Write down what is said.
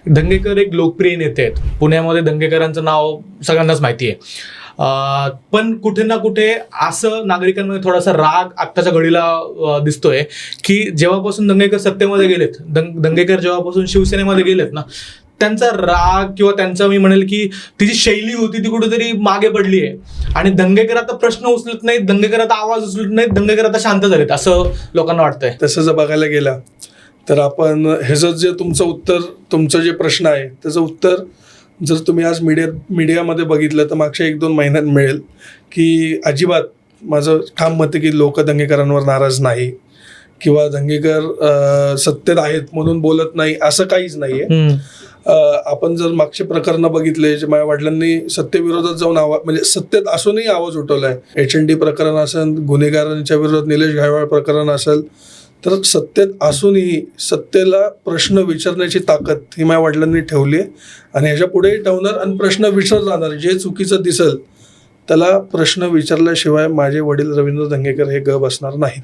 दंगेकर एक लोकप्रिय नेते आहेत. पुण्यामध्ये दंगेकरांचं नाव सगळ्यांनाच माहिती आहे. पण कुठे ना कुठे असं नागरिकांमध्ये थोडासा राग आत्ताच्या घडीला दिसतोय की जेव्हापासून दंगेकर सत्तेमध्ये गेलेत, दंगेकर जेव्हापासून शिवसेनेमध्ये गेलेत ना, त्यांचा राग किंवा त्यांचा मी म्हणेल की ती जी शैली होती ती कुठेतरी मागे पडली आहे. आणि दंगेकर आता प्रश्न उचलत नाहीत, दंगेकर आता आवाज उचलत नाहीत, दंगेकर आता शांत झालेत असं लोकांना वाटतंय. तसं जर बघायला गेला तर आपण ह्याचं जे तुमचं जे प्रश्न आहे त्याचं उत्तर जर तुम्ही आज मीडियामध्ये बघितलं तर मागच्या 1-2 महिन्यात मिळेल की अजिबात माझं ठाम मत आहे की लोक दंगेकरांवर नाराज नाही किंवा दंगेकर सत्तेत आहेत म्हणून बोलत नाही असं काहीच नाहीये. आपण जर मागचे प्रकरण बघितले जे माझ्या वडिलांनी सत्तेविरोधात जाऊन म्हणजे सत्तेत असूनही आवाज उठवलाय. HND प्रकरण असेल, गुन्हेगारांच्या विरोधात निलेश घायवाळ प्रकरण असेल, तर सत्तेत असूनही सत्तेला प्रश्न विचारण्याची ताकद ही माझ्या वडिलांनी ठेवली आहे आणि ह्याच्या पुढेही ठेवणार आणि प्रश्न विचारत जाणार. जे चुकीचं दिसेल त्याला प्रश्न विचारल्याशिवाय माझे वडील रवींद्र दंगेकर हे गप बसणार नाही.